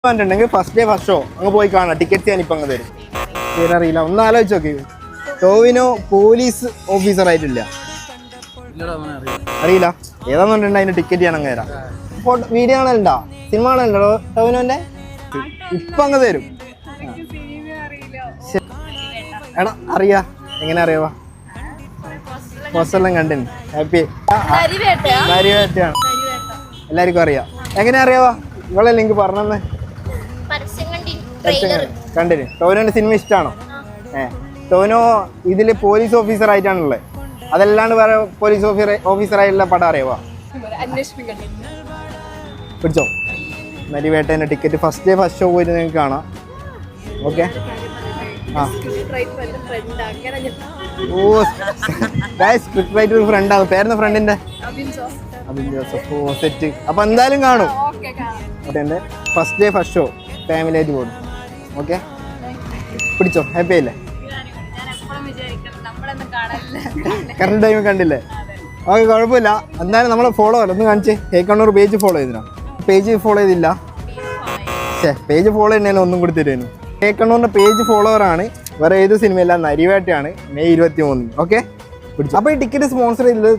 പറഞ്ഞിട്ടുണ്ടെങ്കിൽ first day first show അങ്ങ് പോയി കാണാം. ടിക്കറ്റ്സ് ഞാനിപ്പോൾ അങ്ങ് തരും. പേരറിയില്ല, ഒന്ന് ആലോചിച്ച് നോക്കി. ടോവിനോ പോലീസ് ഓഫീസർ ആയിട്ടില്ല, അറിയില്ല ഏതാന്ന് പറഞ്ഞിട്ടുണ്ടെങ്കിൽ അതിന്റെ ടിക്കറ്റ് ഞാൻ അങ്ങ് തരാം. ഫോട്ടോ വീഡിയോ കാണലുണ്ടോ, സിനിമ കാണലുണ്ടോ ടോവിനോന്റെ? ഇപ്പം അങ്ങ് തരും. എടാ അറിയാ, എങ്ങനെ അറിയാവാ? പോസ്റ്ററെല്ലാം കണ്ടിന്. ഹാപ്പി നരിവേട്ടയാണ്, എല്ലാവർക്കും അറിയാം. എങ്ങനെ അറിയാവാ? ഇവളെ ലിങ്ക് പറഞ്ഞെന്ന് കണ്ടിന്. ടോവിനോന്റെ സിനിമ ഇഷ്ടമാണോ? ടോവിനോ ഇതില് പോലീസ് ഓഫീസർ ആയിട്ടാണുള്ളത്, അതല്ലാണ്ട് വേറെ പോലീസ് ഓഫീസറായിട്ടുള്ള പടം അറിയാവാ? പിടിച്ചോ, നരിവേട്ടേൻ്റെ ticket first day first show പോയിട്ട് നിങ്ങൾക്ക് കാണാം. ഓക്കെ. ആ ഓ സ്ക്രിപ്റ്റ് റൈറ്റർ ഫ്രണ്ട് ആവും. പേരുന്ന ഫ്രണ്ടിന്റെ അബിൻ ജോസഫ്. ഓ സെറ്റ്. അപ്പൊ എന്തായാലും കാണും. എൻ്റെ first day first show family ആയിട്ട് പോകും. ഓക്കെ, പിടിച്ചോ. ഹാപ്പി ആയില്ലേ? കറക്റ്റ് ടൈം കണ്ടില്ലേ? ഓക്കെ, കുഴപ്പമില്ല. എന്തായാലും നമ്മളെ ഫോളോ അല്ല, ഒന്ന് കാണിച്ചേ. കണ്ണൂർ പേജ് ഫോളോ ചെയ്തിനാ? പേജ് ഫോളോ ചെയ്തില്ല. പേജ് ഫോളോ ചെയ്യുന്നതിന് ഒന്നും കൂടി തരുന്നു. കണ്ണൂരിന്റെ പേജ് ഫോളോവറാണ്. വേറെ ഏത് സിനിമയില്ല, നരിവേട്ടയാണ്. മെയ് 23. ഓക്കെ, പിടിച്ചു. അപ്പോൾ ഈ ടിക്കറ്റ് സ്പോൺസർ ചെയ്തത്